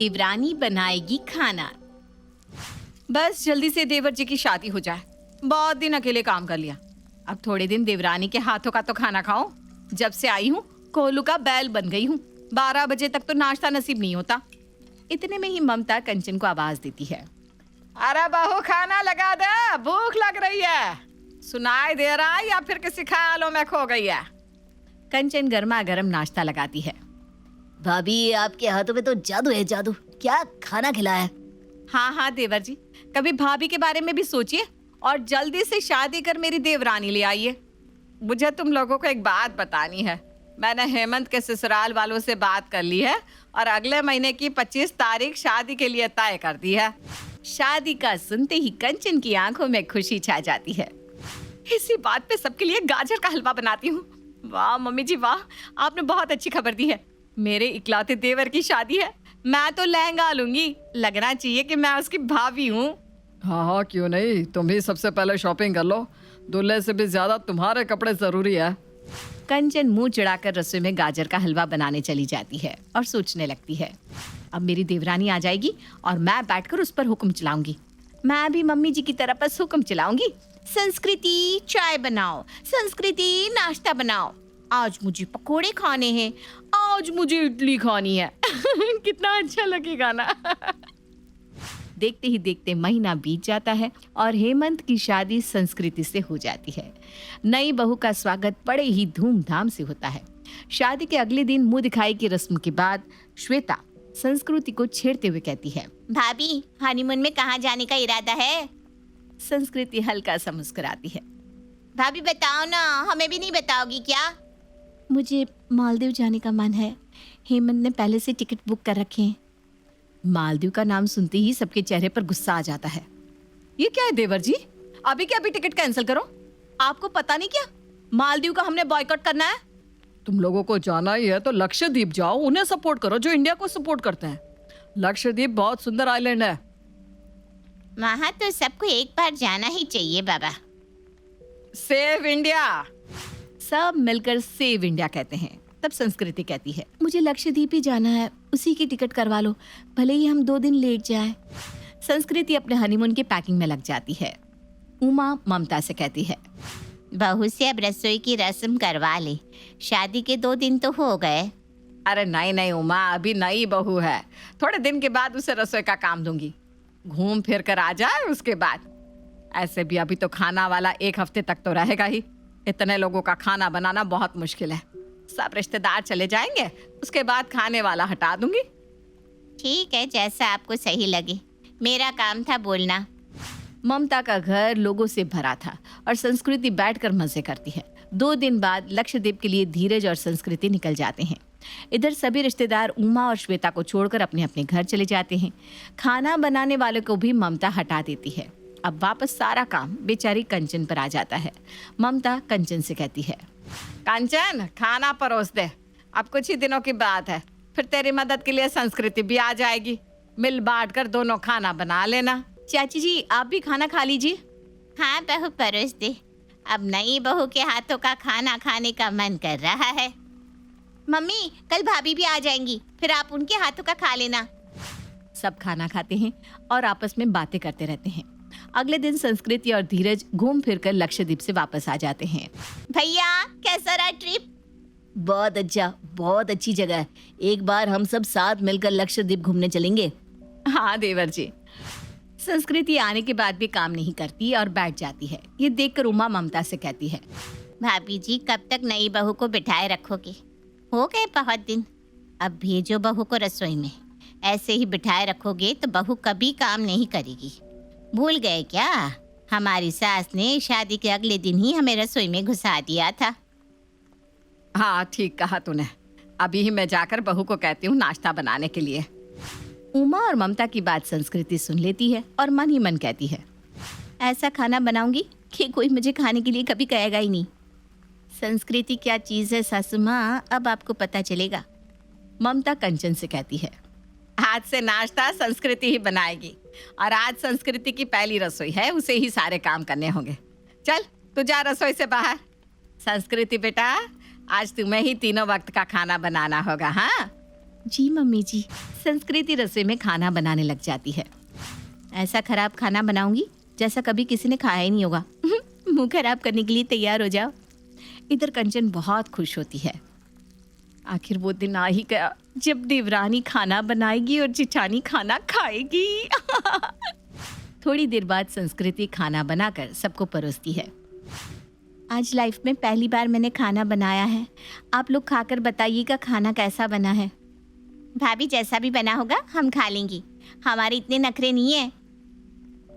देवरानी बनाएगी खाना। बस जल्दी से देवर जी की शादी हो जाए। बहुत दिन अकेले काम कर लिया, अब थोड़े दिन देवरानी के हाथों का तो खाना खाओ। जब से आई हूँ कोलू का बैल बन गई हूँ। 12 बजे तक तो नाश्ता नसीब नहीं होता। इतने में ही ममता कंचन को आवाज देती है, अरे बहू खाना लगा दे, भूख लग रही है। सुनाई दे रहा है या फिर किसी ख्यालों में खो गई है? कंचन गर्मा गर्म नाश्ता लगाती है। भाभी आपके हाथों में तो जादू है, जादू। क्या खाना खिलाया? हाँ हाँ देवर जी, कभी भाभी के बारे में भी सोचिए और जल्दी से शादी कर मेरी देवरानी ले आइए। मुझे तुम लोगों को एक बात बतानी है। मैंने हेमंत के ससुराल वालों से बात कर ली है और अगले महीने की 25 तारीख शादी के लिए तय कर दी है। शादी का सुनते ही कंचन की आंखों में खुशी छा जाती है। इसी बात पे सबके लिए गाजर का हलवा बनाती हूँ। वाह मम्मी जी वाह, आपने बहुत अच्छी खबर दी है। मेरे इकलौते देवर की शादी है, मैं तो लहंगा लूंगी। लगना चाहिए कि मैं उसकी भाभी हूँ। हाँ हाँ क्यों नहीं, तुम ही सबसे पहले शॉपिंग कर लो। दूल्हे से भी ज्यादा तुम्हारे कपड़े जरूरी है। कंचन मुंह चिढ़ाकर रसोई में गाजर का हलवा बनाने चली जाती है और सोचने लगती है, अब मेरी देवरानी आ जाएगी और मैं बैठकर उस पर हुक्म चलाऊंगी। मैं भी मम्मी जी की तरह बस हुक्म चलाऊंगी। संस्कृति चाय बनाओ, संस्कृति नाश्ता बनाओ, आज मुझे पकोड़े खाने हैं, आज मुझे इडली खानी है। कितना अच्छा लगेगा ना। देखते ही देखते महीना बीत जाता है और हेमंत की शादी संस्कृति से हो जाती है। नई बहू का स्वागत बड़े ही धूमधाम से होता है। शादी के अगले दिन मुंह दिखाई की रस्म के बाद श्वेता संस्कृति को छेड़ते हुए कहती है, भाभी हनीमून में कहाँ जाने का इरादा है? संस्कृति हल्का सा मुस्कुराती है। भाभी बताओ ना, हमें भी नहीं बताओगी क्या? मुझे मालदीव जाने का मन है। हेमंत ने पहले से टिकट बुक कर रखे हैं। मालदीव का नाम सुनते ही सबके चेहरे पर गुस्सा आ जाता है। ये क्या है देवर जी, अभी के अभी टिकट कैंसिल करो। आपको पता नहीं क्या मालदीव का हमने बॉयकॉट करना है? तुम लोगों को जाना ही है तो लक्षद्वीप जाओ, उन्हें सपोर्ट करो जो इंडिया को सपोर्ट करते हैं। लक्षद्वीप बहुत सुंदर आइलैंड है। वहाँ तो सबको एक बार जाना ही चाहिए बाबा। Save India. सब मिलकर सेव इंडिया कहते हैं। तब संस्कृति कहती है, मुझे लक्षद्वीप ही जाना है, उसी की टिकट करवा लो, भले ही हम 2 दिन लेट जाए। संस्कृति अपने हनीमून की पैकिंग में लग जाती है। उमा ममता से कहती है, बहू से अब रसोई की रस्म करवा ले, शादी के 2 दिन तो हो गए। अरे नहीं नहीं उमा, अभी नई बहू है, थोड़े दिन के बाद उसे रसोई का काम दूंगी। घूम फिर कर आ जाए उसके बाद। ऐसे भी अभी तो खाना वाला 1 हफ्ते तक तो रहेगा ही। इतने लोगों का खाना बनाना बहुत मुश्किल है। सब रिश्तेदार चले जाएंगे, उसके बाद खाने वाला हटा दूंगी। ठीक है, जैसा आपको सही लगे, मेरा काम था बोलना। ममता का घर लोगों से भरा था और संस्कृति बैठकर मजे करती है। 2 दिन बाद लक्षद्वीप के लिए धीरज और संस्कृति निकल जाते हैं। इधर सभी रिश्तेदार उमा और श्वेता को छोड़कर अपने अपने घर चले जाते हैं। खाना बनाने वाले को भी ममता हटा देती है। अब वापस सारा काम बेचारी कंचन पर आ जाता है। ममता कंचन से कहती है, कंचन खाना परोस दे, अब कुछ ही दिनों की बात है, फिर तेरी मदद के लिए संस्कृति भी आ जाएगी। मिल बांट कर दोनों खाना बना लेना। चाची जी आप भी खाना खा लीजिए। हाँ बहू परोस दे, अब नई बहू के हाथों का खाना खाने का मन कर रहा है। मम्मी कल भाभी भी आ जाएंगी, फिर आप उनके हाथों का खा लेना। सब खाना खाते हैं और आपस में बातें करते रहते हैं। अगले दिन संस्कृति और धीरज घूम फिरकर लक्षद्वीप से वापस आ जाते हैं। भैया कैसा रहा ट्रिप? बहुत अच्छा, बहुत अच्छी जगह है। एक बार हम सब साथ मिलकर लक्षद्वीप घूमने चलेंगे। हाँ देवर जी। संस्कृति आने के बाद भी काम नहीं करती और बैठ जाती है। ये देखकर उमा ममता से कहती है, भाभी जी कब तक नई बहू को बिठाए रखोगे? हो गए बहुत दिन, अब भेजो बहू को रसोई में। ऐसे ही बिठाए रखोगे तो बहू कभी काम नहीं करेगी। भूल गए क्या, हमारी सास ने शादी के अगले दिन ही हमें रसोई में घुसा दिया था। हाँ ठीक कहा तूने, अभी ही मैं जाकर बहू को कहती हूँ नाश्ता बनाने के लिए। उमा और ममता की बात संस्कृति सुन लेती है और मन ही मन कहती है, ऐसा खाना बनाऊंगी कि कोई मुझे खाने के लिए कभी कहेगा ही नहीं। संस्कृति क्या चीज़ है सासू माँ, अब आपको पता चलेगा। ममता कंचन से कहती है, आज से नाश्ता संस्कृति ही बनाएगी और आज संस्कृति की पहली रसोई है, उसे ही सारे काम करने होंगे। चल तू जा रसोई से बाहर। संस्कृति बेटा, आज तुम्हें ही तीनों वक्त का खाना बनाना होगा। हाँ जी मम्मी जी। संस्कृति रसोई में खाना बनाने लग जाती है। ऐसा खराब खाना बनाऊंगी जैसा कभी किसी ने खाया ही नहीं होगा। मुंह खराब करने के लिए तैयार हो जाओ। इधर कंचन बहुत खुश होती है। आखिर वो दिन आ ही गया जब देवरानी खाना बनाएगी और जिठानी खाना खाएगी। थोड़ी देर बाद संस्कृति खाना बनाकर सबको परोसती है। आज लाइफ में पहली बार मैंने खाना बनाया है। आप लोग खाकर बताइएगा खाना कैसा बना है। भाभी जैसा भी बना होगा हम खा लेंगी, हमारे इतने नखरे नहीं है।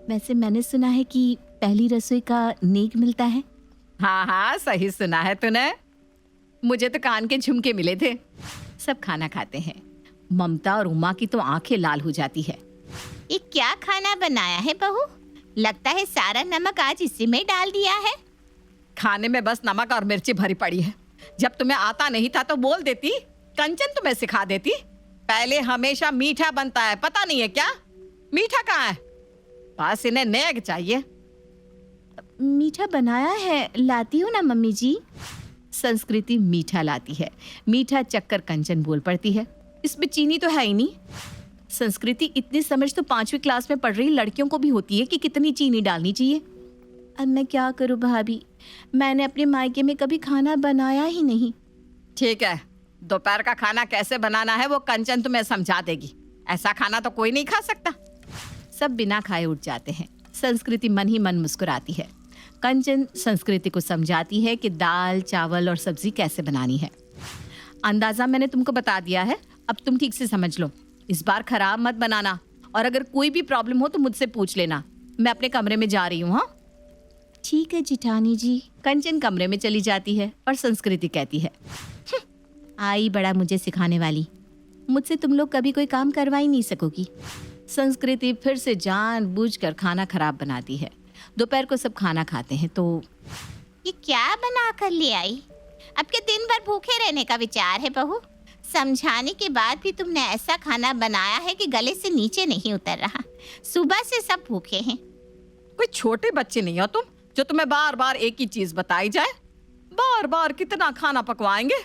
वैसे मैंने सुना है कि पहली रसोई का नेक मिलता है। हाँ हाँ, सही सुना है तूने। मुझे तो कान के झुमके मिले थे। सब खाना खाते हैं। ममता और उमा की तो आंखें लाल हो जाती है। ये क्या खाना बनाया है बहू? लगता है सारा नमक आज इसी में डाल दिया है। खाने में बस नमक और मिर्ची भरी पड़ी है। जब तुम्हें आता नहीं था तो बोल देती, कंचन तुम्हें सिखा देती। पहले हमेशा मीठा बनता है, पता नहीं है क्या? मीठा कहाँ है? बस इन्हें नेक चाहिए। मीठा बनाया है, लाती हूँ ना मम्मी जी। संस्कृति मीठा लाती है। मीठा चक्कर कंचन बोल पड़ती है, इसमें चीनी तो है ही नहीं। संस्कृति इतनी समझ तो 5वीं क्लास में पढ़ रही लड़कियों को भी होती है कि कितनी चीनी डालनी चाहिए। अब मैं क्या करूँ भाभी, मैंने अपने मायके में कभी खाना बनाया ही नहीं। ठीक है, दोपहर का खाना कैसे बनाना है वो कंचन तुम्हें समझा देगी। ऐसा खाना तो कोई नहीं खा सकता। सब बिना खाए उठ जाते हैं। संस्कृति मन ही मन मुस्कुराती है। कंचन संस्कृति को समझाती है कि दाल, चावल और सब्जी कैसे बनानी है। अंदाजा मैंने तुमको बता दिया है, अब तुम ठीक से समझ लो। इस बार खराब मत बनाना, और अगर कोई भी प्रॉब्लम हो तो मुझसे पूछ लेना। मैं अपने कमरे में जा रही हूँ। हाँ ठीक है जिठानी जी। कंचन कमरे में चली जाती है और संस्कृति कहती है, आई बड़ा मुझे सिखाने वाली। मुझसे तुम लोग कभी कोई काम करवा ही नहीं सकोगी। संस्कृति फिर से जानबूझकर खाना खराब बनाती है। दोपहर को सब खाना खाते हैं तो ये क्या बना कर ले आई? अब के दिन भर भूखे रहने का विचार है बहू? समझाने के बाद भी तुमने ऐसा खाना बनाया है कि गले से नीचे नहीं उतर रहा। सुबह से सब भूखे हैं। कोई छोटे बच्चे नहीं हो तुम जो तुम्हें बार बार एक ही चीज बताई जाए। बार बार कितना खाना पकवाएंगे?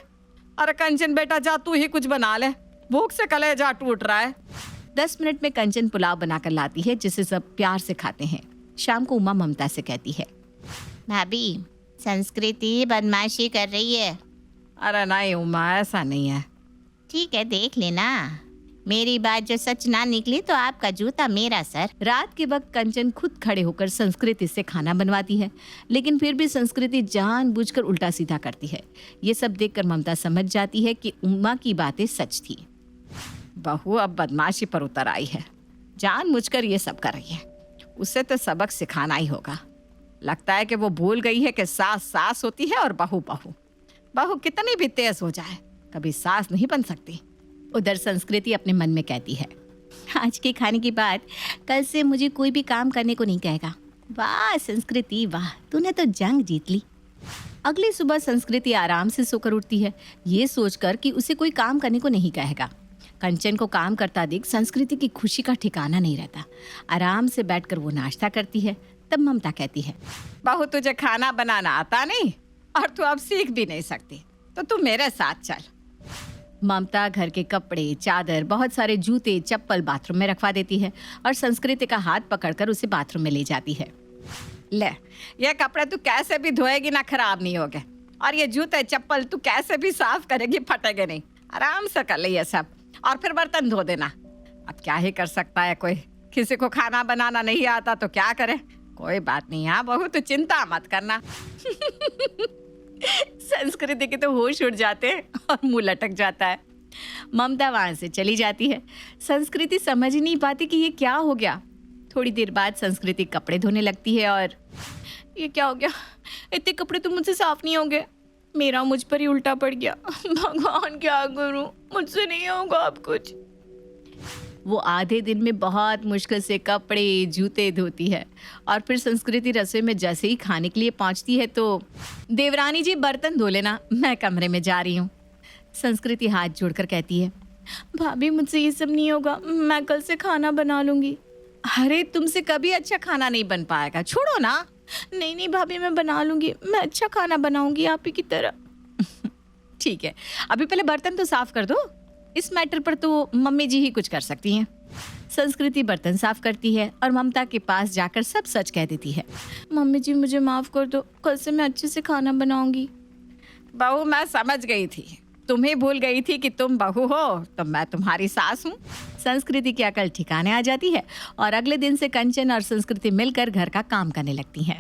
अरे कंचन बेटा जा, तू ही कुछ बना ले, भूख से कलेजा टूट रहा है। 10 मिनट में कंचन पुलाव बनाकर लाती है जिसे सब प्यार से खाते हैं। शाम को उमा ममता से कहती है, भाभी संस्कृति बदमाशी कर रही है। अरे नहीं उमा, ऐसा नहीं है। ठीक है, देख लेना। मेरी बात जो सच ना निकली तो आपका जूता मेरा सर। रात के वक्त कंचन खुद खड़े होकर संस्कृति से खाना बनवाती है, लेकिन फिर भी संस्कृति जानबूझकर उल्टा सीधा करती है। ये सब देखकर ममता समझ जाती है कि उमा की बातें सच थी। बहू अब बदमाशी पर उतर आई है, जानबूझकर ये सब कर रही है। उसे तो सबक सिखाना ही होगा। लगता है कि वो भूल गई है कि सास सास होती है और बहू बहू। बहू कितनी भी तेज हो जाए कभी सास नहीं बन सकती। उधर संस्कृति अपने मन में कहती है, आज के खाने के बाद कल से मुझे कोई भी काम करने को नहीं कहेगा। वाह संस्कृति वाह, तूने तो जंग जीत ली। अगली सुबह संस्कृति आराम से सोकर उठती है, ये सोचकर कि उसे कोई काम करने को नहीं कहेगा। कंचन को काम करता देख संस्कृति की खुशी का ठिकाना नहीं रहता। आराम से बैठकर वो नाश्ता करती है। तब ममता कहती है, बहू तुझे खाना बनाना आता नहीं और तू अब सीख भी नहीं सकती, तो तू मेरे साथ चल। ममता घर के कपड़े, चादर, बहुत सारे जूते, चप्पल बाथरूम में रखवा देती है और संस्कृति का हाथ पकड़कर उसे बाथरूम में ले जाती है। ले, ये कपड़े तू कैसे भी धोएगी ना खराब नहीं होगे, और ये जूते चप्पल तू कैसे भी साफ करेगी फटेंगे नहीं। आराम से कर ले ये सब, और फिर बर्तन धो देना। अब क्या ही कर सकता है कोई, किसी को खाना बनाना नहीं आता तो क्या करे। कोई बात नहीं, हाँ बहू तू चिंता मत करना। संस्कृति के तो होश उड़ जाते हैं और मुंह लटक जाता है। ममता वहां से चली जाती है। संस्कृति समझ ही नहीं पाती कि ये क्या हो गया। थोड़ी देर बाद संस्कृति कपड़े धोने लगती है और ये क्या हो गया, इतने कपड़े तो मुझसे साफ नहीं होंगे, मेरा मुझ पर ही उल्टा पड़ गया। भगवान क्या करूं, मुझसे नहीं होगा अब कुछ। वो आधे दिन में बहुत मुश्किल से कपड़े, जूते धोती है और फिर संस्कृति रसोई में जैसे ही खाने के लिए पहुंचती है तो, देवरानी जी बर्तन धो लेना, मैं कमरे में जा रही हूँ। संस्कृति हाथ जोड़कर कहती है, भाभी मुझसे ये सब नहीं होगा, मैं कल से खाना बना लूंगी। अरे तुमसे कभी अच्छा खाना नहीं बन पाएगा, छोड़ो ना। नहीं नहीं भाभी मैं बना लूंगी, मैं अच्छा खाना बनाऊंगी आप ही की तरह। ठीक है, अभी पहले बर्तन तो साफ कर दो। इस मैटर पर तो मम्मी जी ही कुछ कर सकती हैं। संस्कृति बर्तन साफ करती है और ममता के पास जाकर सब सच कह देती है। मम्मी जी मुझे माफ कर दो, कल से मैं अच्छे से खाना बनाऊंगी। बहू मैं समझ गई थी, तुम ही भूल गई थी कि तुम बहू हो तो मैं तुम्हारी सास हूँ। संस्कृति की अकल ठिकाने आ जाती है और अगले दिन से कंचन और संस्कृति मिलकर घर का काम करने लगती हैं।